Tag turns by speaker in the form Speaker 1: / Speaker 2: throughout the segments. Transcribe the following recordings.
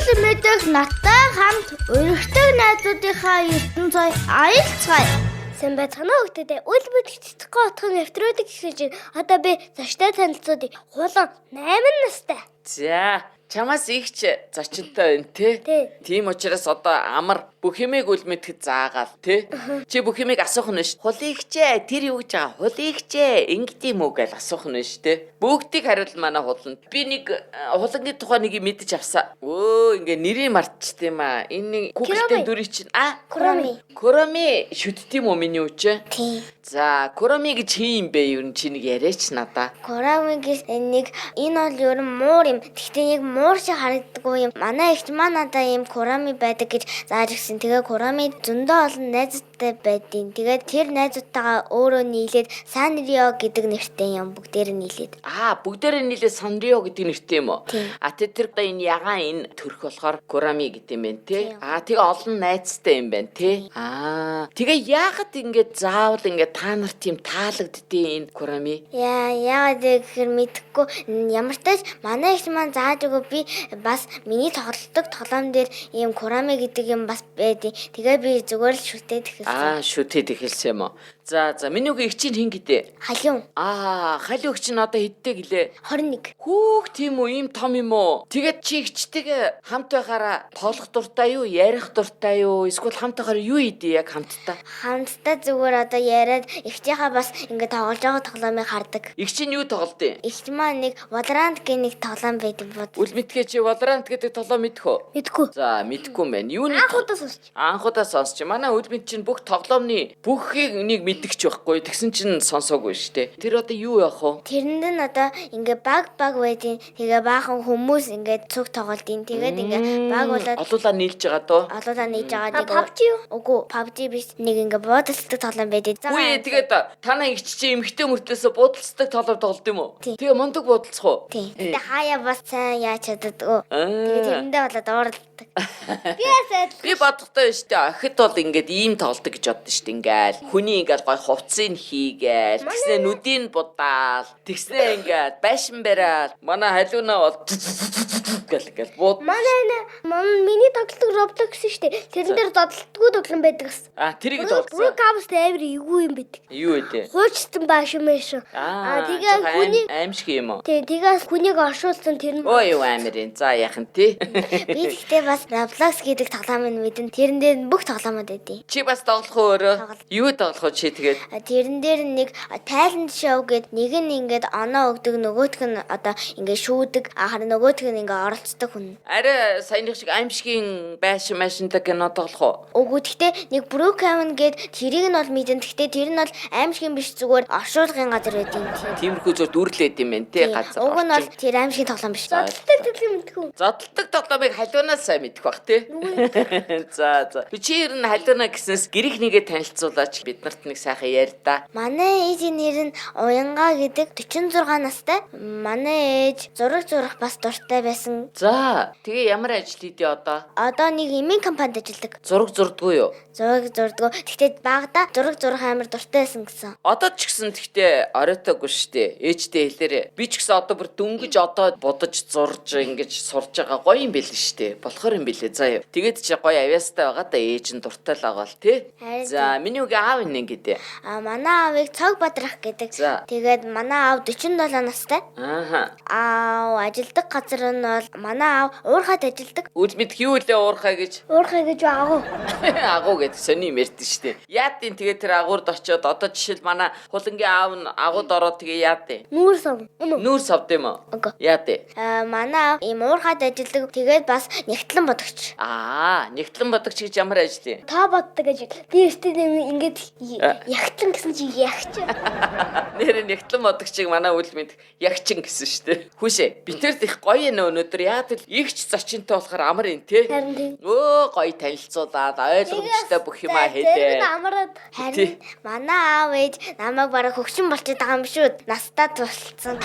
Speaker 1: Мэдээлэл мэдэх наттай хамт өргөдөг найзуудынхаа ертөнцөй аялцгаая.
Speaker 2: Сайн байцгаана уу хүүхдүүд. Үйл бүтэцэхгүй утгын нэвтрүүлэг эхэлж байна. Одоо би зочтой танилцуулъя. Хулан 8 настай.
Speaker 3: За, чамаас ихч зочинтой байна те. Тийм учраас одоо амар бүх юмыг үл мэдхэд заагаал те. Чи бүх юмыг асуух нь ш. Хулигчээ, тэр юу гэж байгаа? Хулигчээ, ингэт юм уу гэж асуух нь ш те. Бүгдийг хариулна манай хуланд. Би нэг хулангийн тухай нэг мэдэж авсан. Өө, ингээ нэрийг мартчих тийм аа. Энэ нэг Google-тэй дүрийг чинь Куроми шүтдэм үү миний үчээ?
Speaker 2: Тийм.
Speaker 3: За, Куроми гэж хин юм бэ? Юу чи нэг яриач надаа.
Speaker 2: Куроми гэж нэг энэ бол ер нь муур юм. Гэхдээ яг муур шиг харагддаггүй юм. Манай ихч маань надаа ийм Куроми байдаг гэж зааж өгсөн. Тэгээ Куроми зөндөө олон найзуудтай байдیں۔ Тэгээд тэр найзуудтайгаа өөрөө нийлээд Санрио гэдэг нэртэй юм бүгдээр нийлээд.
Speaker 3: Бүгдээрээ нийлээд Санрио гэдэг нэртэй юм уу? Тэр одоо энэ ягаан энэ төрх болохоор Куроми гэдэг юм байна те. Тэгээ олон найзтай юм байна те. Тэгээ яагаад ингэж заавал ингэ та нарт тийм таалагддیں۔ Энэ Куроми?
Speaker 2: Яагаад гэхээр мэдэхгүй. Ямар ч тач манай их маань зааж өгөө би бас миний тоглолтог тоглоом дээр ийм Куроми гэдэг юм бас байдیں۔ Тэгээ би зүгээр л шүтээд эхэлсэн.
Speaker 3: Шүтээд эхэлсэн юм уу? За миний үгийн их чинь хин гэдэг?
Speaker 2: Халиун.
Speaker 3: Халиун чинь одоо хэдтэй гэлээ?
Speaker 2: 21.
Speaker 3: Хүүх тийм үү, ийм том юм уу? Тэгээд чи ихчтэйгээ хамт байхаараа тоглох дуртай юу, ярих дуртай юу? Эсвэл хамт байхаар юу хийдэ яг хамтдаа?
Speaker 2: Хамтдаа зүгээр одоо яриад ихчийнхаа бас ингэ тоглож байгаа тоглоомыг хардаг.
Speaker 3: Их чинь юу тоглолтын?
Speaker 2: Ихч маань нэг Valorant гэх нэг тоглоом байдаг бод.
Speaker 3: Үл мэдгээ чи Valorant гэдэг тоглоом мэдэх үү?
Speaker 2: Мэдгүй.
Speaker 3: За, мэдгүй юм байна. Юуны
Speaker 2: Анхудаа
Speaker 3: Анхудаа сонсч.
Speaker 2: сонсч.
Speaker 3: Манай үл мэд чинь бүх тоглоомны бүхийг нэг мэддэгч байхгүй. Тэгсэн чинь сонсоогүй штэ. Тэр одоо юу яах вэ?
Speaker 2: Тэрэнд нь одоо ингээ баг байдیں۔ Тэгээ баахан хүмүүс ингээ цуг тоглолтын. Тэгээд ингээ баг болоод
Speaker 3: олуулаа нийлж байгаа дөө.
Speaker 2: олуулаа нээж байгаа. PUBG юу? Үгүй, PUBG биш. Нэг ингээ буудалцдаг тоглоом байдаг.
Speaker 3: Үгүй тэгээд танаа их чи эмхтэй мөртлөөсө буудалцдаг тоглоом тоглолт юм уу? Тэгээ мундаг буудалцах уу?
Speaker 2: Тийм. Тэгээ хаяа бас сайн яаж чаддгаа. Тэгээ тэрэндээ болоод уурладаг.
Speaker 3: Би бодохтой штэ. Ахид бол ингээд ийм тоглолт гэж боддоо штэ. Ингээл хүний ингээл гой хувцсыг хийгээл. Тэгснэ нүдийг будаал. Тэгснэ ингээд байшин бараал. Манай халиунаа бол гэл бууд.
Speaker 2: Миний тоглолтог Roblox штэ. Тэрэн дээр додолтгүй тоглоом байдаг ус.
Speaker 3: Тэрийг тоглосон.
Speaker 2: Брокабс амир эвгүй юм байдаг.
Speaker 3: Юу вэ?
Speaker 2: Хуучсан байшин мэш. Тэгээ хүний
Speaker 3: аимшиг юм уу?
Speaker 2: Тэгээс хүнийг оршуулсан тэр нь.
Speaker 3: Ой юу амирын. За яхан тий.
Speaker 2: Би гэхдээ бас Roblox гэдэг тоглоомыг мэдэн. Тэрэн дээр бүх тоглоомод байдیں۔
Speaker 3: Чи бас тоглох уу өөрөө? Юу тоглох уу чи тэгээд?
Speaker 2: Тэрэн дээр нэг talent show гэдэг нэг нь ингээд оноо өгдөг, нөгөөх нь одоо ингээд шүүдэг, харин нөгөөх нь ингээд оролцдог хүн.
Speaker 3: Арай саяных шиг аимшигын байшинтай кино тоглох уу?
Speaker 2: Үгүй гэхдээ нэг Brookhaven гэдэг тэрийг нь бол мэдэн. Гэхдээ тэр нь бол аимшигын биш зүгээр оршуулгын газар байдیں۔
Speaker 3: Тиймэрхүү зөв дүрлээд юм байна тий газар.
Speaker 2: Уг нь бол тэр аимшигын тоглоом биш.
Speaker 1: Зодтолдог төлөв мэдгүй.
Speaker 3: Зодтолдог тоглоомыг халиунаас сайн мэдэх бах тий. За. Би чи ер нь халиунаа гэснээс гэрих нэгээ танилцуулаач бид нарт нэг сайхан ярь да.
Speaker 2: Манай ээжийн нэр нь Уянга гэдэг 46 настай. Манай ээж зураг бас дуртай байсан.
Speaker 3: За, тэгээ ямар ажил хийдэ одоо?
Speaker 2: Одоо нэг эмийн компанид ажилладаг.
Speaker 3: Зураг зурдгүй юу?
Speaker 2: Зураг зурдгоо. Гэхдээ багада зураг амар дуртай байсан гэсэн.
Speaker 3: Одоо ч гэсэн тэгтээ оройтойгүй штэ. Ээжтэй хэлээрээ. Би ч гэсэн одоо бүр дөнгөж одоо будаж зурж ингэж сурж байгаа гоё юм бэл штэ. Болохоор юм бэлээ. За. Тэгээд чи гоё авьяастай байгаа да ээж нь дуртай л байгаа л тий. За, миний үгээ аав нэ гэдэг.
Speaker 2: Манай аавыг Цог Бадрах гэдэг. Тэгээд манай аав 47 настай. Аав ажилдаг газар нь бол манай аав уурхайд ажилдаг.
Speaker 3: Үл мэдх юу лээ уурхай гэж?
Speaker 2: Уурхай гэж агуу.
Speaker 3: Агуу гэдэг сони юм ярьдэн штэ. Яадын тэгээд тэр агуурд очиод одоо жишээл манай хулангийн аав нь агууд ороод тэгээ яадын. Нүүр савд юм уу? Яадын.
Speaker 2: Манай аав ийм уурхайд ажилдаг. Тэгээд бас нэгтлэн бодогч.
Speaker 3: Нэгтлэн бодогч гэж ямар ажил юм?
Speaker 2: Та боддог гэж. Би өстэй ингээд ягтлан гэсэн чи ягч.
Speaker 3: Нэр нэгтлэн бодогчийг манай үл мэд ягчин гэсэн штэ. Хүүшээ. Битэрд их гоё нэ өнөөдөр яад л игч зочинтой болохоор амар юм те. Өө гоё танилцуулаад ойлгомжтой бүх юмаа хийдээ.
Speaker 2: Харин манай аав ээж намайг бараг хөгшин болчиход байгаа юм шүү. Настаа тулцсан.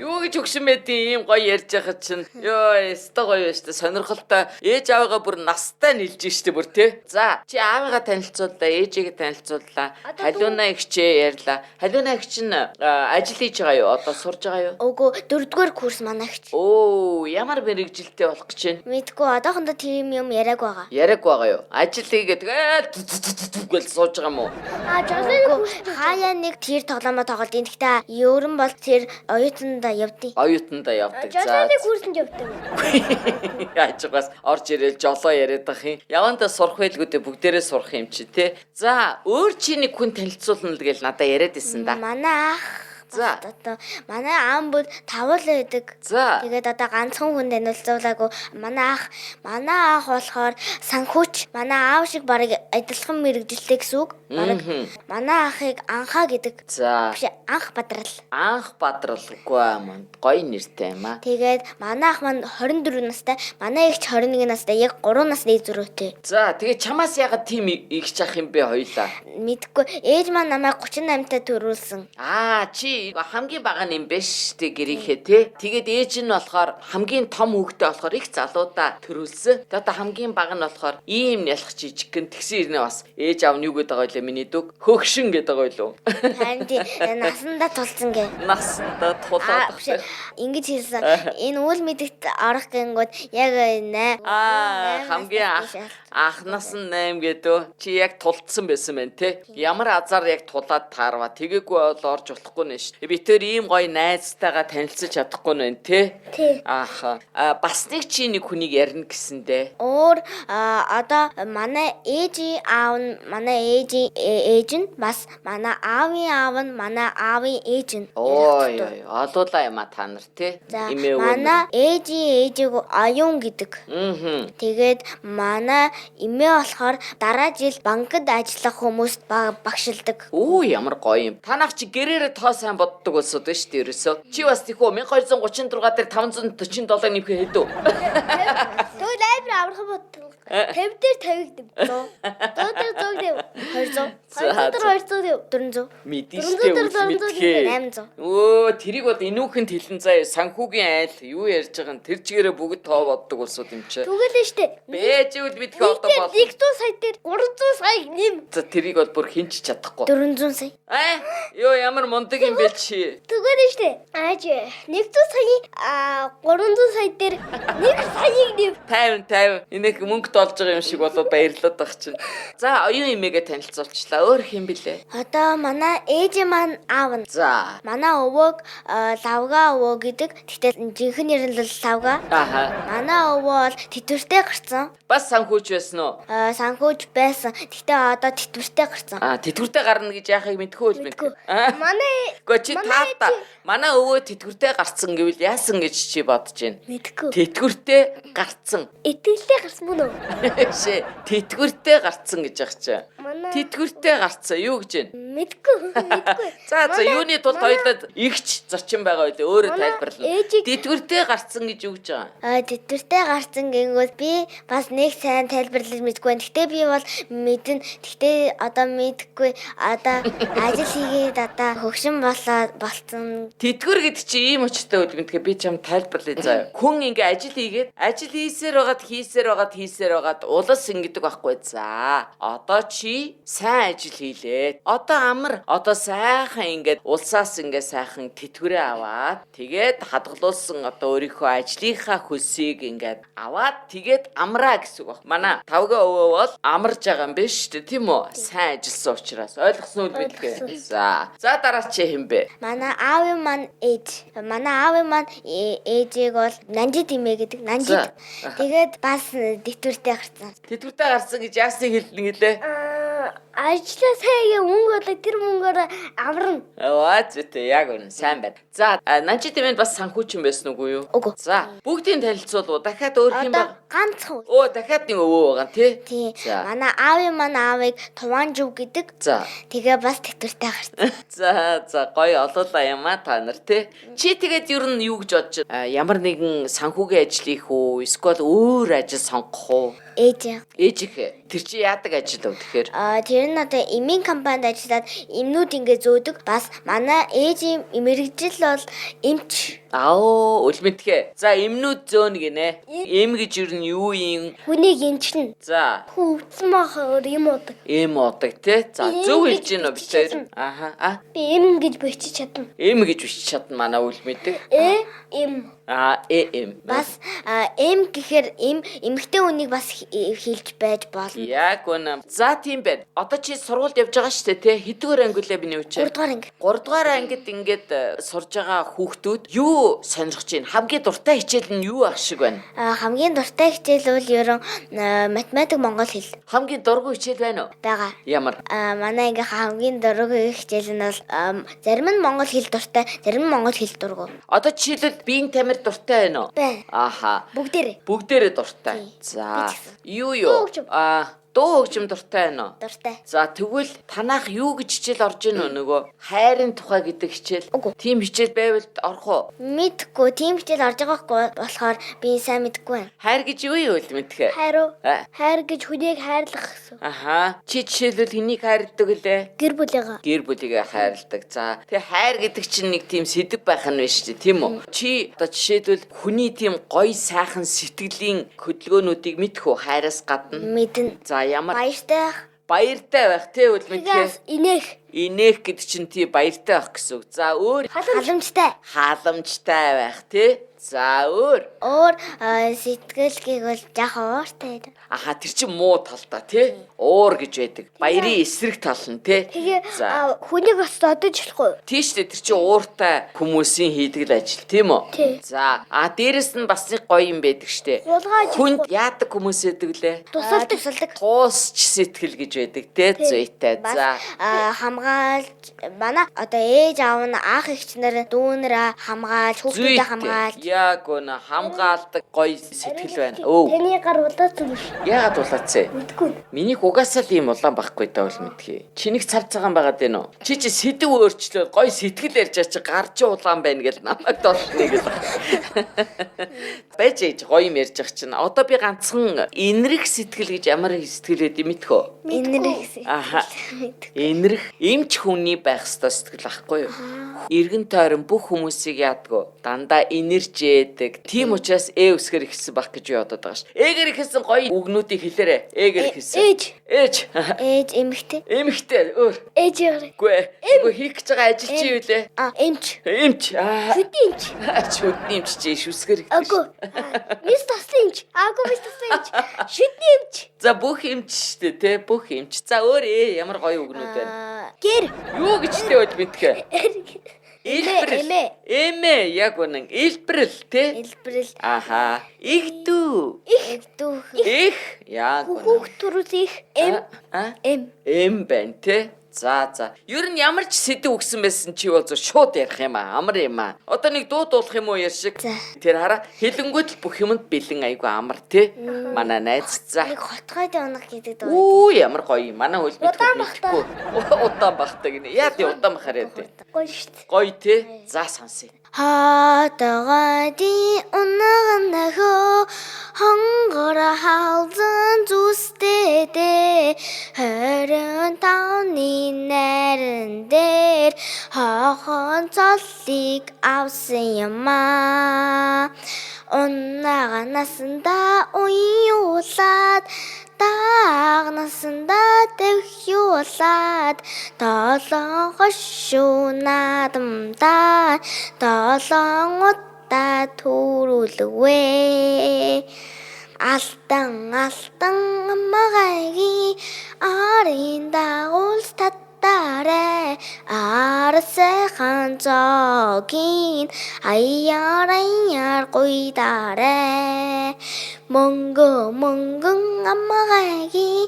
Speaker 3: Юу гэж өгшин байдیں۔ Ийм гоё ярьж байгаа чинь. Йоо, өстой гоё байна штэ. Сонирхолтой. Ээж аавыгаа бүр настай нийлж штэ бүр тий. За, чи аавыгаа танилцууллаа, ээжигээ танилцууллаа. Халиуна ихчээ ярьлаа. Халиуна их чинь ажил хийж байгаа юу? Одоо сурж байгаа юу?
Speaker 2: Үгүй 4-р курс манайч.
Speaker 3: Оо, ямар мэрэгжилтэй болох гэж байна?
Speaker 2: Мэдгүй одоохондоо тийм юм яриаг байгаа.
Speaker 3: Яриаг байгаа юу? Ажил хийгээд гэл сууж байгаа юм уу?
Speaker 2: Хаяа нэг тэр тоглоомоо тоглолт. Гэхдээ ерөн бол тэр оюутандаа явдیں۔
Speaker 3: Оюутандаа явдаг. За.
Speaker 2: Курсанд явдаг.
Speaker 3: Яачгаас орж ирэл жолоо яриад байх юм. Явандаа сурах байлгүүдээ бүгдээрээ сурах юм чи тий. За, өөр чи нэг хүн танилцуулна л гээл надаа яриад исэн да.
Speaker 2: Манай ах
Speaker 3: За.
Speaker 2: одоо манай аав бүр тавал байдаг.
Speaker 3: За.
Speaker 2: Тэгээд одоо ганцхан хүн танилцуулаагүй. Манай ах болохоор санхүүч. Манай аав шиг барыг адилхан мэрэгжилтэй гэсэн үг. Бараг манай ахыг анхаа гэдэг.
Speaker 3: За.
Speaker 2: Биш анх бадрал.
Speaker 3: Анх бадралгүй маань гоё нэртэй юм аа.
Speaker 2: Тэгээд манай ах маань 24 настай, манай эгч 21 настай, яг 3 насны зөрүүтэй.
Speaker 3: За, тэгээ чамаас ягаад тийм их чах юм бэ хоёлаа?
Speaker 2: Мэдгүй. Ээж маань намайг 38-тай төрүүлсэн.
Speaker 3: Аа, чи хамгийн бага юм биш тэ гэрийнхээ тий. Тэгээд ээж нь болохоор хамгийн том хүүхдээ болохоор их залуудаа төрүүлсэн. Тэгээд одоо хамгийн бага нь болохоор ийм ялах жижигхэн тэгсэн ирнэ бас ээж аав нь юу гэдэг байгаа вэ миний дүг? Хөгшин гэдэг байгаа юу?
Speaker 2: Харин тий насандаа тулцсан гэ.
Speaker 3: Насандаа тулаад
Speaker 2: Биш ингэж хэлсэн. Энэ үйл мэдэгт орох гингүүд яг 8.
Speaker 3: Хамгийн анхнаас нь 8 гэдэг. Чи яг тулцсан байсан байх тий. Ямар азар яг тулаад таарва. Тэгээгүй бол орж болохгүй нэ ш. Би тэр ийм гоё найзтайгаа танилцаж чадахгүй нэ тий. Ааха. Бас нэг чи нэг хүнийг ярина гэсэндээ.
Speaker 2: Өөр одоо манай ээж нь бас манай аавын аав нь манай аавын ээж нь.
Speaker 3: Ой, олуулаа юм а та нар тий.
Speaker 2: Имээ үү. Манай ээжийг аюун гэдэг. Тэгээд манай имээ болохоор дараа жил банкд ажиллах хүмүүст багшилдаг.
Speaker 3: Оо, ямар гоё юм. Танах чи гэрээрээ тоо сайн боддог болсод байна шүү дээ ерөөсөө. Чи бас тийхүү 1236 дээр 547 нэмэх хэдүү.
Speaker 2: Тэгвэл лайбрери аврах боддог. 50 дээр 50 гэдэг. 100 дээр 100 200 400
Speaker 3: Мэдээштэй мэдхээ.
Speaker 2: 800.
Speaker 3: Өө, тэрийг бол инүүхэнд хэлэн заяа санхүүгийн айл юу ярьж байгаа нь тэр чигээрээ бүгд тоо боддог болсод юм чи.
Speaker 2: Түгэлээ штэ.
Speaker 3: Бэжүүл мэдхээ одоо бол.
Speaker 2: 100 сая дээр 300 сая нэм.
Speaker 3: За тэрийг бол бүр хинч чадахгүй.
Speaker 2: 400 сая.
Speaker 3: Ёо ямар мундаг юм бэ чи.
Speaker 2: Түгэлээ штэ. Ааж 100 сая 300 сая дээр 1 саяг нэм.
Speaker 3: 50. Энийх мөнгөд олж байгаа юм шиг болоод баярлаад байх чинь. За, оюун эмээгээ танилцуулчлаа. Өөр хэм бэлээ?
Speaker 2: Одоо манай ээж маань аав нь.
Speaker 3: За.
Speaker 2: Манай өвөөг лавга өвөө гэдэг. Тэгтээ жинхэнэ нэр нь л лавга.
Speaker 3: Ааха.
Speaker 2: Манай өвөө бол тэтвэртэй гарсан.
Speaker 3: Бас санхүүч байсан уу?
Speaker 2: Санхүүж байсан. Тэгтээ одоо тэтвэртэй гарсан.
Speaker 3: Тэтгүртэй гарна гэж яахыг мэдгүй л мэдгүй.
Speaker 2: Манай
Speaker 3: Чи таата манай өвөө тэтгүртэй гарцсан гэвэл яасан гэж чи бодож байна?
Speaker 2: мэдгүй.
Speaker 3: Тэтгүртэй гарцсан.
Speaker 2: Итгэлтэй гарсан мөн үү?
Speaker 3: Шээ, тэтгүртэй гарцсан гэж яах чи.
Speaker 2: Манай
Speaker 3: Тэтгүртэй гарцсан юу гэж байна?
Speaker 2: мэдгүй.
Speaker 3: За юуны тулд хоёлаад игч зочин байгаа байлээ өөрөө тайлбарлана. Тэтгүртэй гарцсан гэж юу гэж байгаа?
Speaker 2: Тэтвэртэй гарсан гингүүд би бас нэг сайн тайлбарлаж мэдгүй байна. Гэтэ би бол мэднэ. Гэтэ одоо мэдгүй. Одоо ажил хийгээд одоо хөгшин болцсон.
Speaker 3: Тэтгэр гэдэг чи ийм очтой үл мэдгээ би чам тайлбарлая заа. Хүн ингээ ажил хийгээд ажил хийсээр байгаад улас ингэдэг байхгүй. За одоо чи сайн ажил хийлээ. Одоо амар одоо сайхан ингээд улсаас ингээ сайхан тэтгэрээ аваад тэгээд хадгалуулсан одоо өөрийнхөө ажлынхаа хөлсийг ингээд аваад тэгээд амраа гэсэн үг баг. Манай тавга өвөө бол амарж байгаа юм биш үү тийм үү? Сайн ажилласан учраас ойлгосон үл мэдгээ. За дараа чи хэм бэ?
Speaker 2: Манай аавын маань ээжийг бол Нанжид имээ гэдэг. Нанжид. Тэгээд бас тэтвэртэй гарсан.
Speaker 3: Тэтвэртэй гарсан гэж яасныг хэлнэ гэлээ?
Speaker 2: Ажлаа сайн мөнгө болоо тэр мөнгөөр аварна.
Speaker 3: Зүйтэй яг үнэ сайн байна. За Нанжид имэнд бас санхүүч юм байсан уу юу?
Speaker 2: Үгүй.
Speaker 3: За бүгдийг танилцуулуу. Дахиад өөр хэм баг?
Speaker 2: Ганцхан.
Speaker 3: Дахиад нэг өвөө байгаа тий.
Speaker 2: Тий. Манай аавын маань аавыг Туванжив гэдэг.
Speaker 3: За.
Speaker 2: Тэгээ бас тэтвэртэй гарсан.
Speaker 3: За гоё олоолаа юм а та нар тий. Чи тэгээд ер нь юу гэж бодож байна? Ямар нэгэн санхүүгийн ажил хийх үү? Эсвэл өөр ажил сонгох уу?
Speaker 2: Ээж.
Speaker 3: Ээж их. Тэр чи яадаг ажил вэ тэгэхээр?
Speaker 2: Тэр энэ одоо эмийн компанид ажиллаад эмнүүд ингээ зөөдөг. Бас манай ээжийн мэрэгжил бол эмч.
Speaker 3: Үлмэтгэ. За эмнүүд зөөн гинэ. Эм гэж юу нь юу юм?
Speaker 2: Хүнийг эмчнэ.
Speaker 3: За.
Speaker 2: Хүн өвдсөн махаар юм удаг.
Speaker 3: Эм удаг те. За зөв хэлж гин үү битээр.
Speaker 2: Би эм гэж бичиж чадна.
Speaker 3: Эм гэж бичиж чадна манай үлмэдэг.
Speaker 2: Эм.
Speaker 3: Эм.
Speaker 2: Бас эм гэхээр эмэгтэй хүнийг бас хэлж байж болно.
Speaker 3: Яг үнэ. За тийм байна. Одоо чи сургуульд явж байгаа шүү дээ те. Хэдгээр анги үлээ биний үчи?
Speaker 2: 3 дугаар анги.
Speaker 3: 3 дугаар ангид ингээд сурж байгаа хүүхдүүд юу сонирхож байна? Хамгийн дуртай хичээл нь юу ах шиг байна?
Speaker 2: Хамгийн дуртай хичээл бол ерөн математик монгол хэл.
Speaker 3: Хамгийн дургүй хичээл байна уу?
Speaker 2: Бага.
Speaker 3: Ямар?
Speaker 2: Манай ингээ хамгийн дургүй хичээл нь бол зарим нь монгол хэл дуртай, зарим нь монгол хэл дургүй.
Speaker 3: Одоо жишээлбэл биеийн тамир дуртай байна уу?
Speaker 2: Байна. Бүгдээрээ
Speaker 3: дуртай. За. Юу?
Speaker 2: Дуу хөгжим.
Speaker 3: Дуу хөгжим дуртай байна уу?
Speaker 2: Дуртай.
Speaker 3: За тэгвэл танах юу гэж хичээл орж ийн үү нөгөө хайрын тухай гэдэг хичээл? Тийм хичээл байвал орох уу?
Speaker 2: Мэдгүй, тийм хичээл орж байгаа болохоор би сайн мэдгүй байна.
Speaker 3: Хайр гэж юу юм бэ мэдхэ?
Speaker 2: Хайр уу? Хайр гэж хүнийг хайрлах гэсэн.
Speaker 3: Чи жишээлбэл хэнийг хайрладаг лээ?
Speaker 2: Гэр бүлийгээ.
Speaker 3: Гэр бүлийгээ хайрладаг. За тэгээ хайр гэдэг чинь нэг тийм сэдв байх нь биш үү, тийм үү? Чи одоо жишээлбэл хүний тийм гоё сайхан сэтгэлийн хөдөлгөөнүүдийг мэдэх үү хайраас гадна?
Speaker 2: Мэднэ.
Speaker 3: За ямар
Speaker 2: Баяртай
Speaker 3: байх тий үлмэтгэх. Инээх гэдэг чинь тий баяртай байх гэсэн үг. За өөр халамжтай байх тий. За өөр
Speaker 2: сэтгэлгийг бол жаахан ууртай.
Speaker 3: Тэр чинь муу талдаа тий. Уур гэж байдаг. Баярын эсрэг тал нь тий.
Speaker 2: Тэгээ хүнийг бас одож болохгүй.
Speaker 3: Тийш дээ тэр чинь ууртай хүмүүсийн хийдэг л ажил тийм үү? За дээрэс нь бас нэг гоё юм байдаг штэ. Хүнд яадаг хүмүүс байдаг лээ?
Speaker 2: Тусалдаг.
Speaker 3: Туусч сэтгэл гэж байдаг тий. Зүйтэй. За
Speaker 2: хамгаалж манай одоо ээж аав нь ах эгчнэр дүүнэр хамгаалж хүүхдүүдээ хамгаалж
Speaker 3: яг гоо хамгаалдаг гоё сэтгэл байна.
Speaker 2: Таны гар улаацсан биш.
Speaker 3: Яагаад улаацсан?
Speaker 2: Мэдгүй.
Speaker 3: Минийх угаасаа л ийм улаан байхгүй даа бол мэдхий. Чиний цав цагаан байгаад байна уу? Чи сэдв өөрчлөө гоё сэтгэл ярьж чи гар чи улаан байна гэж намайг долсныг л. Байж ээж гоё юм ярьж байгаа чинь. Одоо би ганцхан энэрх сэтгэл гэж ямар сэтгэл өгд мэдэх үү? Энэрх эмч хүний байх ёстой сэтгэл байхгүй юу? Иргэн тойрон бүх хүмүүсийг яадаг дандаа энерж ээдэг. Тийм учраас үсгэр ихсэн байх гэж бодоод байгаа ш. Ээгээр ихсэн гоё үгнүүдийг хэлээрэ. Ээгээр ихсэн. Ээж
Speaker 2: эмэгтэй.
Speaker 3: Өөр.
Speaker 2: Ээж яарэ.
Speaker 3: Үгүй хийх гэж байгаа ажил чи юу лээ?
Speaker 2: Эмч. Шүдний эмч.
Speaker 3: Шүдний эмч чи үсгэр.
Speaker 2: Мис таслын эмч. Мис таслын эмч. Шүдний эмч.
Speaker 3: За бүх эмч штэ те бүх эмч. За өөр ямар гоё үгнүүд байна.
Speaker 2: Гэр.
Speaker 3: Юу гэж тэ бол мэдхэ. Эмээ яг үнэн илбэрэл те. Игдүү. Их яг үнэн.
Speaker 2: Хүүхд төрөс их
Speaker 3: Эм байна те. За. Ер нь ямар ч сэдв өгсөн байсан чи бол шууд ярих юм амар юм Одоо нэг дуу дуулах юм уу яа шиг. Тэр хараа хэлэнгүүт л бүх юмд бэлэн айгу амар те. Манай найз за.
Speaker 2: Нэг хотгойд унах гэдэг дуу.
Speaker 3: Ямар гоё юм. Манай хөл мэдгүй. Удаан бахтай гинэ. Яа тий удаан бахаар яа тий.
Speaker 2: Гоё шүү дээ.
Speaker 3: Гоё те. За сонсъё.
Speaker 2: Хатагadi унагнахо хонгора хаалзан зүстэдэ хэрэн таны нэрэн дээр хахан цоллыг авсан юмаа унага насанда уйуулаад дагнасанда дэвхиулаад долоон хошуу наадамдаа долоон удаа төрүүлвэ алтан амгайгийн арын дагуулс татаарэ арсайхан зоогийн аяар гуйдарэ мөнгөн амгайгийн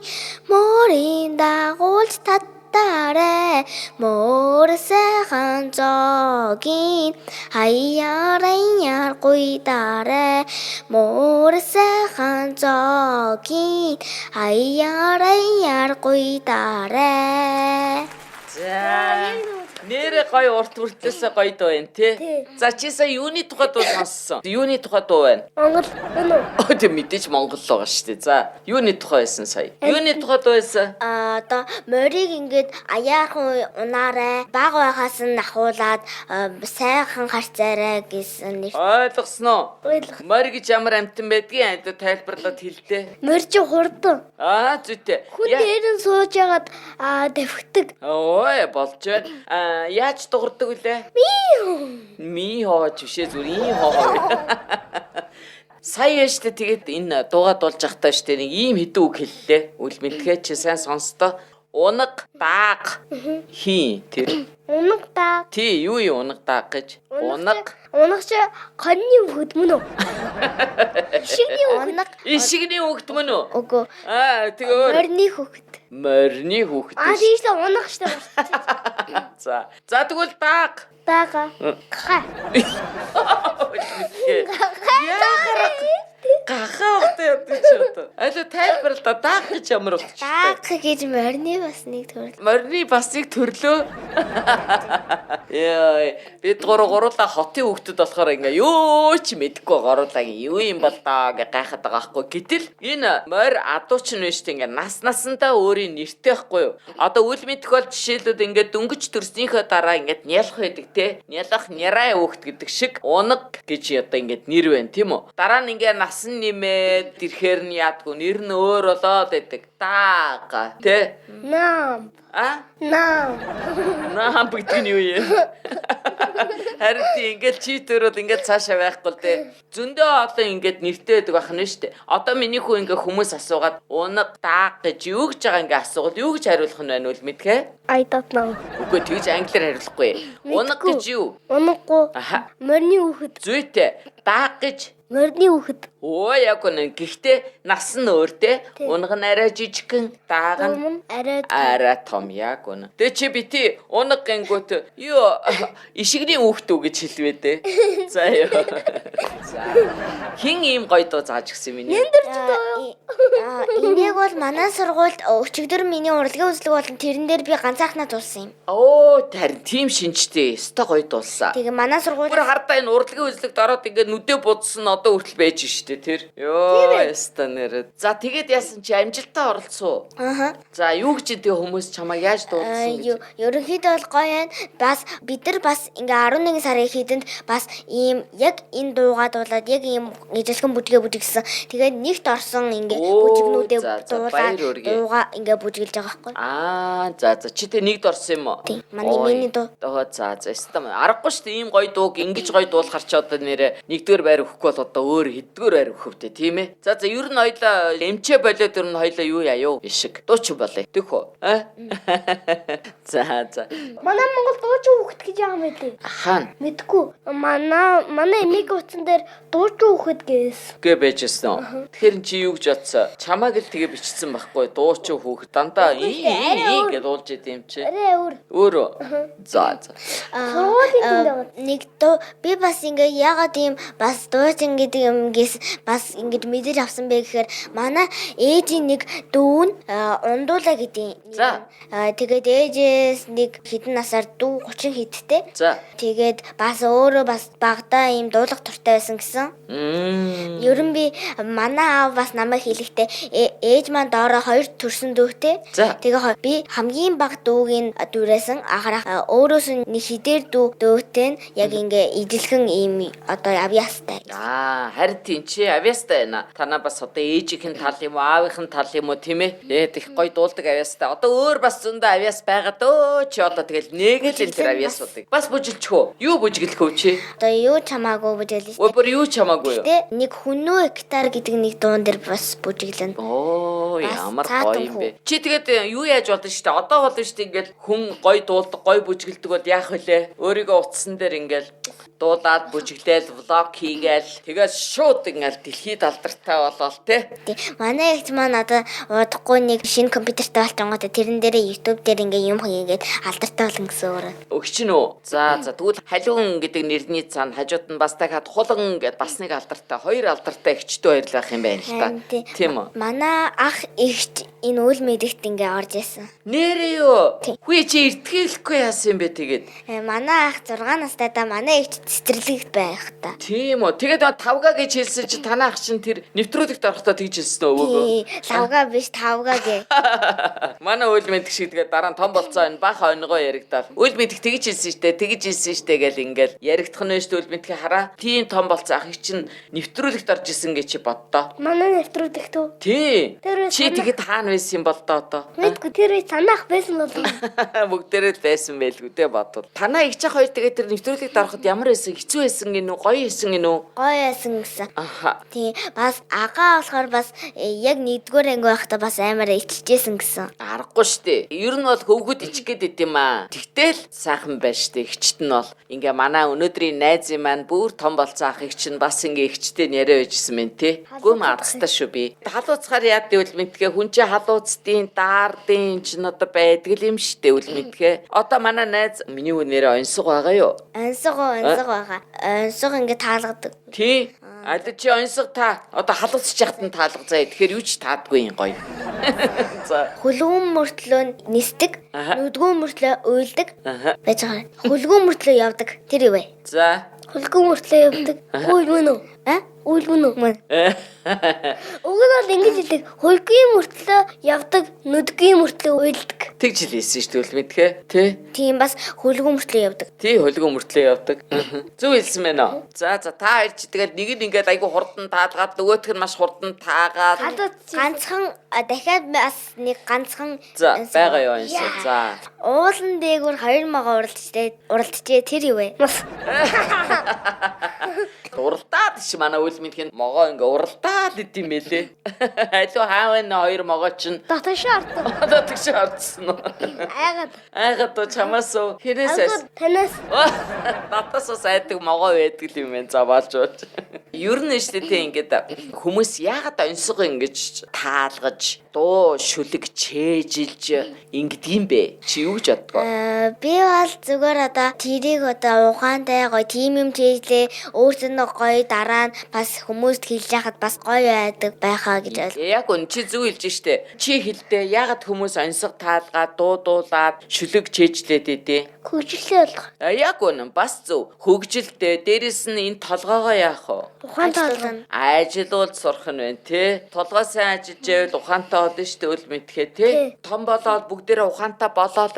Speaker 2: морин дагуулс татаарэ морсайхан зоогийн аяар гуйдарэ морсайхан зоогийн аяар гуйдарэ.
Speaker 3: За Нэрээ гоё урт бүртлээсээ гоё дуу байна тий. За чи сая юуны тухай дуу сонссон? Юуны тухай дуу байна?
Speaker 2: Монгол өнөө.
Speaker 3: Тэ мэдээж Монгол л байгаа шүү дээ. За юуны тухай байсан сая? Юуны тухай дуу байсан?
Speaker 2: Одоо морийг ингээд аяархан унаарай, баг байхаас нь ахуулаад сайхан харцаарай гэсэн нэр.
Speaker 3: Ойлгосноо?
Speaker 2: Ойлгох.
Speaker 3: Морь гэж ямар амтан байдгийг тайлбарлаад хэлдэ.
Speaker 2: Морь чи хурдан.
Speaker 3: Зүйтэй.
Speaker 2: Хүн дээр нь сууж ягаад давхдаг.
Speaker 3: Ой болж байна. Яаж дуурдаг вүлээ? Ми хооч бишээ зүрийн хоо. Сая яштэй тэгээд энэ дуугаа дуулж явахдаа штэ нэг ийм хэдэн үг хэллээ. Үл мэдгээ чи сайн сонстоо. Унаг дааг хий тэр.
Speaker 2: Унаг дааг.
Speaker 3: Тий юу унаг дааг гэж? Унаг
Speaker 2: чи конны хөхд мөн үү? Ишигний унаг.
Speaker 3: Ишигний хөхд мөн үү?
Speaker 2: Үгүй.
Speaker 3: Тэгээ
Speaker 2: Морины хөхд.
Speaker 3: Морины хөхд.
Speaker 2: Тийм л унаг штэ.
Speaker 3: За тэгвэл дааг.
Speaker 2: Даага. Ха.
Speaker 3: Гахаатай яддаг ч одоо. Аль тайлбар л дааг гэж ямар утгатай.
Speaker 2: Дааг гэж морины бас нэг төрөл.
Speaker 3: Морины бас нэг төрлөө. Яа, бид гуруула хотын хүүхдүүд болохоор ингээ юу ч мэдэхгүй гуруулагийн юу юм бол даа гэ гайхаад байгаа байхгүй. Гэтэл энэ морь адууч нь биш ингээ насандаа өөрийн нэртэй байхгүй юу? Одоо үл мэдэх бол жишээлбэл ингээ дөнгөж төрснийхөө дараа ингээ нялх байдаг те. Нялх няраа хүүхд гэдэг шиг унаг гэж одоо ингээ нэр байна тийм үү? Дараа нь ингээ насан нэмээд ирэхээр нь яадгүй нэр нь өөр болоод байдаг. Даага те.
Speaker 2: Нам.
Speaker 3: Наам бүгд нь юу юм? Харин ингээл чийтэрүүд ингээл цаашаа байхгүй л дээ. Зөндөө одоо ингээд нэртэй байдаг байх нь шүү дээ. Одоо миний хүү ингээ хүмүүс асуугаад унаг дааг гэж юу гэж байгаа ингээ асуувал юу гэж хариулах нь байна вэ мэдхээ?
Speaker 2: I don't know.
Speaker 3: Үгүй тэгж англиар хариулахгүй. Унаг гэж юу?
Speaker 2: Унаггүй. Морины хөхд.
Speaker 3: Зүйтэй. Дааг гэж
Speaker 2: Морины хөхд.
Speaker 3: Яг үнэ. Гэхдээ нас нь өөртэй. Унаг нь арай жижигхэн, дааг нь арай том яг үнэ. Тэ чи бити унаг гингүүт юу ишигний хүүхдүү гэж хэлвэ дээ. За ёо. За. Хин ийм гоё дуу зааж гисэн миний.
Speaker 2: Энийг бол манай сургуульд өчигдөр миний урлагийн үзлэг болон тэрэн дээр би ганцаархнаа дуулсан юм.
Speaker 3: Харин тийм шинжтэй. Өстой гоё дуулсан.
Speaker 2: Тэгээ манай сургууль
Speaker 3: бүр хардаа энэ урлагийн үзлэгт ороод ингээд нүдэ будсан одоо хүртэл байж штэ тэр. Йоо, өстой нэр. За тэгээд яасан чи амжилтаа оролцсон. За юу гэж тэгээ хүмүүс чамайг яаж дуудсан гэж.
Speaker 2: Ерөнхийдөө бол гоё байна. Бас бид нар бас ингээ 11 сарын хэдэнд бас ийм яг энэ дуугаа дуулаад яг ийм ижилхэн бүжиглсэн. Тэгээд нэгт орсон ингээ бүжигнүүдээ дуулаад дуугаа ингээ бүжиглж байгаа байхгүй.
Speaker 3: За чи тэ нэгд орсон юм уу?
Speaker 2: Тийм. Миний дуу.
Speaker 3: За өстой аргагүй шүү дээ ийм гоё дууг ингэж гоё дуулахар ч одоо нэрэ нэгдүгээр байр өгөхгүй бол одоо өөр хэддүгээр байр өгөхөвтэй тийм ээ. За ер нь хоёлаа эмчээ болоод ер нь хоёлаа юу яа юу ишиг дууч болъё. Тэгхүү. За.
Speaker 2: Манай Монгол дуучин хүүхэд гэж яам мэдээ.
Speaker 3: Хаана?
Speaker 2: Мэдгүй. Манай эмиг утсан дээр дуучин хүүхэд гэс.
Speaker 3: Гэ байжсэн. Тэгэхээр чи юу гэж бодсон? Чамааг л тэгээ бичсэн байхгүй дуучин хүүхэд дандаа ийм гэж дуулж идэм чи.
Speaker 2: Арай
Speaker 3: Өөрөө. За.
Speaker 2: Нэг дуу би бас ингээ ягаад ийм бас дуучин гэдэг юмгээс бас ингэж мэдэж авсан бэ гэхээр манай ээжийн нэг дүү нь ундуула гэдэг.
Speaker 3: За.
Speaker 2: Тэгээд ээжээс нэг хэдэн насаар дүү 30 хэдтэй.
Speaker 3: За.
Speaker 2: Тэгээд бас өөрөө бас багадаа ийм дуулах туртай байсан гэсэн. Ер нь би манай аав бас намайг хэлэхдээ ээж маань доороо 2 төрсөн дүүтэй. Тэгээ би хамгийн бага дүүгийн дүүрээсэн ахараа өөрөөс нэг хідээр дүүтэй нь яг ингээ ижилхэн ийм одоо авьяастай.
Speaker 3: Харин тийм чи авьяастай байна. Танаа бас одоо ээжийнхэн тал юм уу, аавынхын тал юм уу тийм ээ. Их гоё дуулдаг авьяастай. Одоо өөр бас зөндөө авьяас байгаад чи одоо тэгэл нэг л тэр авьяасуудыг бас бүжиглэхөө. Юу бүжиглэх вэ чи?
Speaker 2: Одоо юу чамаагүй бүжиглэж.
Speaker 3: Бүр юу чамаагүй юу?
Speaker 2: Тэ нэг хүнөө гитар гэдэг нэг дуун дээр бас бүжиглэн.
Speaker 3: Ямар гоё юм бэ. Чи тэгээд юу яаж болно штэ? Одоо болно штэ ингээл хүн гоё дуулдаг, гоё бүжиглдэг бол яах вүлээ? Өөрийгөө утсан дээр ингээл дуулаад бүжиглээл влог хийгээл тэгээд шууд ингээл дэлхийд алдартай болол тэ.
Speaker 2: Манай эгч маань одоо удахгүй нэг шинэ компьютертэй болчихгоо тэрэн дээр YouTube дээр ингээ юм хийгээд алдартай болно гэсэн өөрөө.
Speaker 3: Өгч нь үү? За тэгвэл халиун гэдэг нэрний цаана хажууд нь бас дахиад хулган гэд бас нэг алдартай, хоёр алдартай эгчтэй баярлах юм байна л та. Тийм үү?
Speaker 2: Манай ах эгч энэ үйл мэдэгт ингээ орж исэн.
Speaker 3: Нэрээ юу? Хүй чи эртгийлэхгүй яасан юм бэ тэгээд?
Speaker 2: Манай ах 6 настайдаа манай эгч цэцэрлэгт байх та.
Speaker 3: Тийм үү. Тэгээд тавга гэж хэлсэн чи танаа ах чинь тэр нэвтрүүлэгт орохдоо тэгж хэлсэн өө өвөөгөө.
Speaker 2: Лавга биш тавга гэ.
Speaker 3: Манай үйл мэдэх шиг тэгээд дараа нь том болцоо энэ баха онгоо яригдаад үйл мэдэх тэгж хэлсэн штэ гэл ингээл яригдах нь штэ үйл мэдхий хараа. Тийм том болцоо ахыг чинь нэвтрүүлэгт орж исэн гэж чи боддоо.
Speaker 2: Манай нэвтрүүлэгт үү?
Speaker 3: Тий. Чи тэгээд хаана байсан юм бол одоо?
Speaker 2: Мэдгүй тэр санаах байсан бол
Speaker 3: бүгдээрээ л байсан байлгүй дээ бодвол. Танаа их чах хоёр тэгээд тэр нэвтрүүлэгт ороход ямар байсан? Хэцүү байсан гинүү? Гоё байсан гинүү?
Speaker 2: Гоё байсан гэсэн.
Speaker 3: Аха.
Speaker 2: Тий, бас агаа болохоор бас яг 1-р анги байхдаа бас амар иччихсэн гэсэн.
Speaker 3: Аргагүй штэ. Ер нь бол хөвгүүд ичих гээд идэм аа. Тэгтэл сайхан байна штэ. Игчт нь бол ингээ манай өнөөдрийн найзын маань бүр том болцсон ахыг чинь бас ингээ игчтэй яриа байжсэн мэн тий. Гүм аргастай шүү би. Халууцахаар яад гэвэл мэдгээ хүн чи халууцдیں۔ Daардیں۔ Чин одоо байдаг юм штэ үл мэдгээ. Одоо манай найз миний нэрээ онсог байгаа юу?
Speaker 2: Онсог байгаа. Онсог ингээ таалгадаг.
Speaker 3: Тий. Аль чи онсог та одоо халууцж яхад нь таалга заа. Тэгэхээр юу ч таадгүй юм гоё. За.
Speaker 2: Хөлгүүн мөртлөө нисдэг, нүдгүүн мөртлөө уйлдаг. Байж байгаа. Хөлгүүн мөртлөө явдаг. Тэр юу вэ?
Speaker 3: За.
Speaker 2: Хөлгүүн мөртлөө явдаг. Уйлвэн үү? Уйлвэн үү мэн? Уг нь бол ингэж хэлдэг. Хөлгийн мөртлөө явдаг, нүдгийн мөртлөө уйлдаг.
Speaker 3: Тэгж хэлсэн шүү дээ мэдхэ. Тий.
Speaker 2: Тийм бас хөлгүүн мөртлөө явдаг.
Speaker 3: Тий хөлгөн мөртлөө явдаг. Зөв хэлсэн байна уу? За та хоёр ч тэгээд нэг нь ингээд айгу хурдан таалгаад нөгөөх нь маш хурдан таагаад
Speaker 2: ганцхан дахиад бас нэг ганцхан
Speaker 3: байгаа юу энэ. За.
Speaker 2: Уулан дээгүүр хоёр мага уралдчихээ тэр юу вэ?
Speaker 3: Уралдаад чи манай үйл мэдхийн могоо ингээ уралдаад идэм байлээ. Алуу хаав энэ хоёр могоо чинь
Speaker 2: Дотоош артсан.
Speaker 3: дотоош артсан уу? Айгаад чамаас хэрээсээс
Speaker 2: танаас
Speaker 3: дотоосоо айдаг могоо байдаг юм байна за болж болж. Ер нь шүү дээ ингээд хүмүүс яагаад онцгой ингэж таалгаж дуу шүлэг чээжилж ингэдэг юм бэ? Чи юу гэж боддог вэ?
Speaker 2: Би бол зүгээр одоо тэрийг одоо ухаантай гоё тим юм чийжлээ өөрсөндөө гоё дараа нь бас хүмүүст хэлж яхад бас гоё байдаг байхаа гэж бодлоо.
Speaker 3: Яг үн чи зөв хэлж штэ. Чи хэлдэ яагаад хүмүүс онцгой таалгаад дуудуулаад шүлэг чээжлээд идэв?
Speaker 2: Хөгжлөө болох.
Speaker 3: Яг үн бас зөв. Хөгжилдээ дээрэс нь энэ толгоогоо яах вэ?
Speaker 2: Ухаантай
Speaker 3: Ажилуулж сурах нь байна тий. Толгой сайн ажиллаж байвал ухаантай болно шүү дээ үл мэдхээ тий. Том болоод бүгдээрээ ухаантай болоо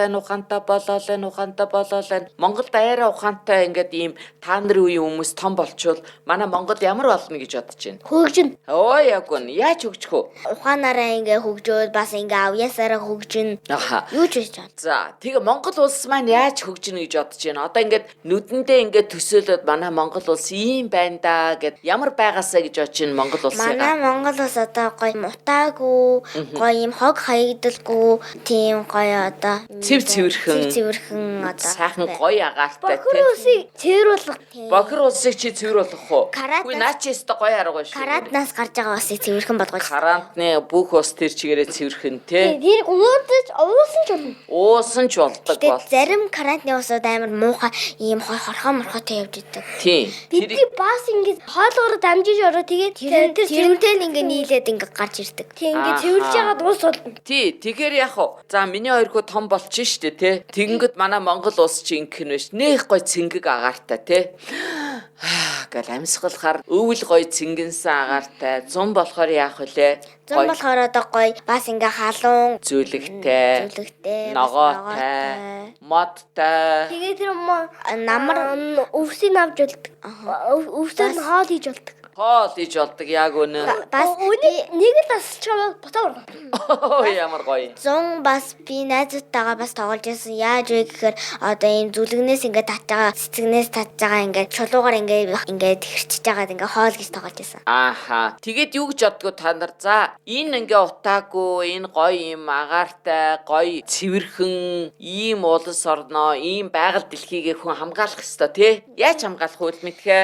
Speaker 3: лайн. Монголд аяараа ухаантай ингээд ийм та нарын үеийн хүмүүс том болчвол манай Монгол ямар болно гэж бодож байна.
Speaker 2: хөгжин.
Speaker 3: Оо яг үн яаж хөгжих вэ?
Speaker 2: Ухаанаараа ингээ хөгжөөд бас ингээ авьяасаараа хөгжин.
Speaker 3: Аха.
Speaker 2: Юу ч хийж байна.
Speaker 3: За тэгээ Монгол улс маань яаж хөгжинэ гэж бодож байна. Одоо ингээд нүдэндээ ингээд төсөөлөд манай Монгол улс ийм байна да гэд ямар байгаасаа гэж бодож байна Монгол улсыг.
Speaker 2: Манай Монгол улс одоо гоё мутаагүй, гоё юм хог хаягдалгүй, тийм гоё одоо цэвэрхэн одоо
Speaker 3: сайхан гоё агаартай
Speaker 2: Бохир улсыг цэвэрлэх.
Speaker 3: Бохир улсыг чи цэвэрлэх уу? Үгүй наа чи өстө гоё арга биш.
Speaker 2: Каратнаас гарч байгаа улсыг цэвэрхэн болгож.
Speaker 3: Карантны бүх ус тэр чигээрээ цэвэрхэн те.
Speaker 2: Тэр уусан ч болно.
Speaker 3: Уусан ч болдог бол.
Speaker 2: Зарим карантны усууд амар муухай ийм хорхоотой явж идэг.
Speaker 3: Тийм.
Speaker 2: Бидний бас ингэж хоолоороо дамжиж ороо тэгээд тэрнтэй ингээ нийлээд ингээ гарч ирдэг. Тийм ингээ цэвэрж ягаад уус болно.
Speaker 3: Тий, тэгэхээр яах вэ? За миний хоёр хөө том болчих штэ те. Тэгэнгөт манай Монгол улс чи ингэх нь биш. Нэх гой цэнгэг агаартай те. Гэл амьсгалахаар өвөл гой цэнгэнсэн агаартай. Зун болохоор яах вүлээ?
Speaker 2: Зун болохоор одоо гой бас ингээ халуун
Speaker 3: зүлэгтэй, ногоотой, модтой.
Speaker 2: Тэгээд тэр намар өвсийг авч болдог. Өвсөөр нь хоол хийж болдог.
Speaker 3: Хоол хийж болдог яг үнэ.
Speaker 2: Бас нэг л бас чамаа ботоор.
Speaker 3: Ямар гоё.
Speaker 2: Зун бас би найзуудтайгаа бас тоглож байсан. Яаж вэ гэхээр одоо ийм зүлгнээс ингээ татж байгаа, цэцгнээс татж байгаа ингээ чулуугаар ингээ тэрчиж байгаад ингээ хоол гэж тоглож байсан.
Speaker 3: Ааха. Тэгээд юу гэж боддгоо та нар? За, энэ ингээ утаагүй, энэ гоё юм агаартай, гоё цэвэрхэн ийм улс орноо, ийм байгаль дэлхийгээ хүн хамгаалах ёстой тий. Яаж хамгаалах вэ мэдхээ?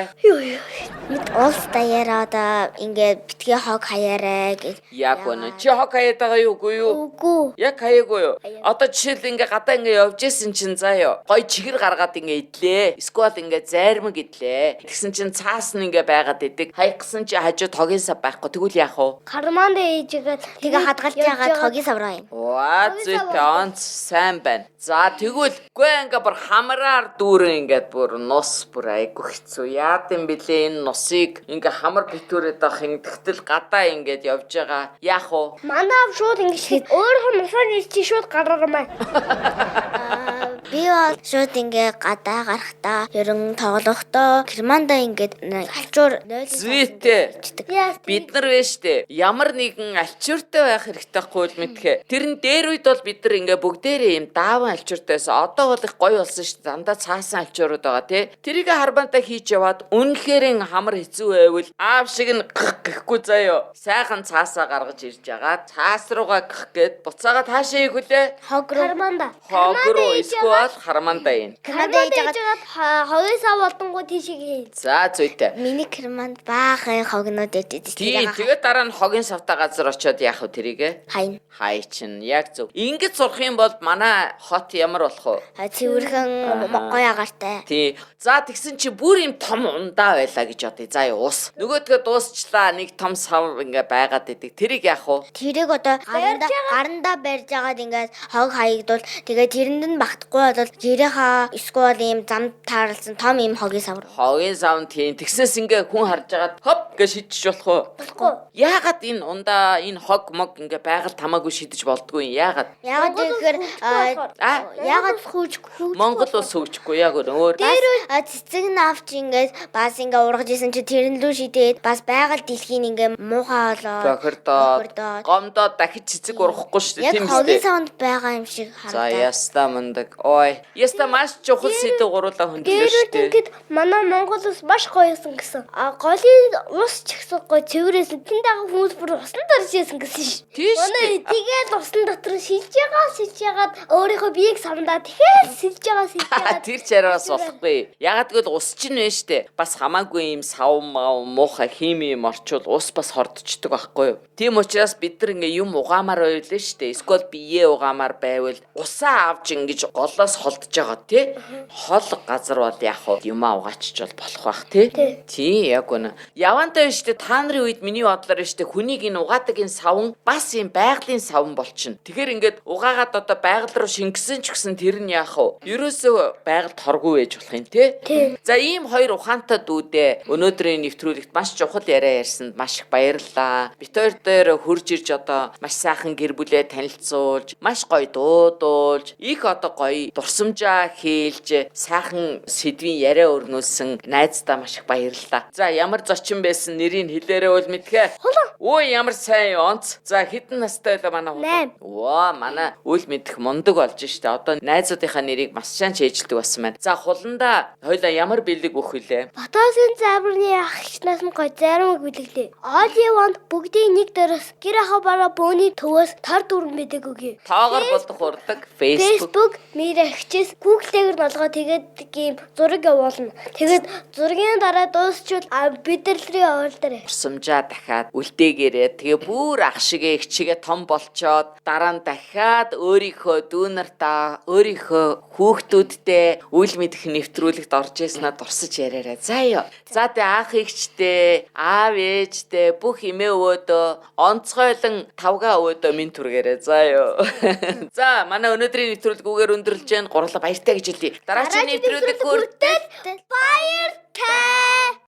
Speaker 2: Улс даяараа одоо ингээд битгий хог хаяарэ гэж.
Speaker 3: Яг үнэ. Чи хог хаяад байгаа юу үгүй юу?
Speaker 1: Үгүй.
Speaker 3: Яг хаяагүй юу? Одоо жишээл ингээ гадаа ингээ явж исэн чинь заяа. Гой чихэр гаргаад ингээ идлээ. Эсвэл ингээ зайрмаг идлээ. Тэгсэн чинь цаас нь ингээ байгаад идэг. Хаягсан чи хажууд хогийн сав байхгүй. Тэгвэл яах вэ?
Speaker 1: Карманд ээжгээд
Speaker 2: Тэгээ хадгалж яагаад хогийн савраа юм.
Speaker 3: Ваа зүйтэй онц сайн байна. За тэгвэл үгүй ингээ бүр хамраар дүүрэн ингээд бүр нус бүр айгу хэцүү. Яад юм бэлээ энэ нусыг ингээ хамар битүүрээд авах юм. Тэгтэл гадаа ингээд явж байгаа. Яах вэ?
Speaker 1: манай шууд ингэж өөрөө нусаар чи шууд гараармаа.
Speaker 2: Би бол шууд ингээ гадаа гарахтаа ерөн тоглохдоо германда ингээд алчуур
Speaker 3: Зүйтэй.
Speaker 1: Яа.
Speaker 3: Бид нар вэ штэ. Ямар нэгэн альчууртай байх хэрэгтэй байхгүй л мэдхэ. Тэрэн дээр үед бол бид нар ингээ бүгдээрээ юм дааван альчууртайсэн. Одоо бол их гоё болсон штэ. Дандаа цаасан альчуурууд байгаа тий. Тэрийг харбантаа хийж яваад үнэхээр хамар хэцүү байвал аав шиг нь гэхгүй заяо. Сайхан цаасаа гаргаж ирж байгаа. Цаас руугаа гэх гээд буцаага таашаа ийх үлээ.
Speaker 2: хог руу
Speaker 1: Карманда.
Speaker 3: Хог руу эсвэл хармандаа ийн.
Speaker 2: Карманда ээжгээд
Speaker 1: хогийн сав болдонгоо тийшээ хийн.
Speaker 3: За зүйтэй.
Speaker 2: миний керманд баахан хогнууд ээжээд
Speaker 3: Тэгээд дараа нь хогийн савтай газар очиод яах вэ тэрийгэ?
Speaker 2: хайн.
Speaker 3: Хай чин яг зөв. Ингэж сурах юм бол манай хот ямар болох вэ?
Speaker 2: Цэвэрхэн гоё агаартай.
Speaker 3: Тий. За тэгсэн чи бүр юм том ундаа байлаа гэж бодъё. За уус. Нөгөөдгөө дуусчлаа. Нэг том сав ингээ байгаад идэг. Тэрийг яах вэ?
Speaker 2: Тэрийг одоо гарандаа барьж агаад ингээд хог хаягдвал тэгээд тэрэнд нь багтахгүй бол гэрээхаа эсвэл ийм зам таарлсан том ийм хогийн савар.
Speaker 3: Хогийн сав тийм. Тэгснээс ингээ хүн харж агаад хоп гэж шидэж болох уу?
Speaker 1: Болохгүй.
Speaker 3: Яагаад энэ ундаа энэ хог мог ингээ байгаль тамаагүй шидэж болдгүй юм? Яагаад?
Speaker 2: Яагаад гэхээр яагаад хүүжгүй.
Speaker 3: Монгол улс хөгжихгүй яг өөр.
Speaker 2: Цэцэг нь авч ингээд бас ингээ ургаж исэн чи тэрэн лүү шидээд бас байгаль дэлхийн ингээ муухай болоо.
Speaker 3: Бохирдоод гомдоод дахиж цэцэг урахгүй шүү дээ. Тийм
Speaker 2: Яг хогийн
Speaker 3: үстэй.
Speaker 2: савнд байгаа юм шиг
Speaker 3: За
Speaker 2: харагдаа.
Speaker 3: яста мундаг. Ой. Яста маш чухал сэдв гуруулаа хөндлөө шүү
Speaker 1: Дээрүүд
Speaker 3: дээ.
Speaker 1: ингээд манай Монгол ус маш гоёсэн гэсэн. Голын ус ч ихсэн гоё цэвэрсэн. Тэнд байгаа хүмүүс бүр усан дарж яасан гэсэн ш.
Speaker 3: Тийш
Speaker 1: Манай
Speaker 3: дээ.
Speaker 1: тэгээд усан дотор шилж яагаад өөрийнхөө биеийг самдаа тэгэхээр сэлж байгаа.
Speaker 3: Тэр чараас болохгүй. Ягаад гэвэл ус чинь вэ штэ. Бас хамаагүй юм сав мав муухай хими юм орчвол ус бас хордчихдог байхгүй юу? Тийм учраас бид нар ингээ юм угаамаар байлаа штэ. Эсвэл бие угаамаар байвал усаа авч ингэж голоос холдож байгаа тий. Хол газар бол яг хуу юмаа угаачч бол болох бах тий. Тий яг үнэ. Явантай штэ та нарын үед миний бодлоор штэ хүнийг энэ угаадаг энэ савн бас юм байгалийн савн болчихно. Тэгэхээр ингээд угаагаад одоо байгаль руу шингэсэн ч гэсэн тэр нь яах вэ? Ерөөсөө байгальд хоргүй байж болох юм тий. За ийм хоёр ухаантай дүүдээ өнөөдрийн нэвтрүүлэгт маш чухал яриа ярьсанд маш их баярлалаа. Бид хоёр дээр хурж ирж одоо маш сайхан гэр бүлээ танилцуулж, маш гоё дуудуулж, их одоо гоё дурсамжаа хэлж, сайхан сэдвийн яриа өрнүүлсэн найздаа маш их баярлалаа. За ямар зочин байсан нэрийг хэлээрэй бол мэдхэ. Өө ямар сайн онц. За хэдэн настай байлаа манай хулан? Ваа манай үл мэдэх мундаг болж штэ. Одоо найзуудынхаа нэрийг маш сайн чэйжилдэг болсон байна. За хуландаа хоёлаа ямар бэлэг өгөх вүлээ?
Speaker 1: Батасын замбарны ахчнаас нь гоё заримыг бэлгэлээ. Оливанд бүгдийн нэг дээрээс гэр ахаа бараа бөөний төвөөс тар дүрэн бидэг өгье.
Speaker 3: Тоогоор болдог урдаг Facebook.
Speaker 1: Facebook мэрэ хчээс Google-ээр нь олгоо тэгээд ийм зураг явуулна. Тэгээд зургийн дараа дуусчвал бидэрлэрийн оол дээр.
Speaker 3: Дурсамжаа дахиад үлдээгээрээ тэгээ бүр ах шигээ их чигээ том болчоод дараа нь дахиад өөрийнхөө дүүнартаа өөрийнхөө хүүхдүүдтэй үйл мэдэх нэвтрүүлэгт орж ирсэнаа дурсаж яриараа. Заяа. За тэ ах ихчтэй, аав ээжтэй, бүх эмээ өвөөдөө онцгойлон тавгаа өвөөдөө минь түргээрээ. Заяа. За манай өнөөдрийн нэвтрүүлгүүгээр өндөрлж जैन гурлаа баяртай гэж хэлье. Дараагийн нэвтрүүлэг хүртэл
Speaker 1: баяртай.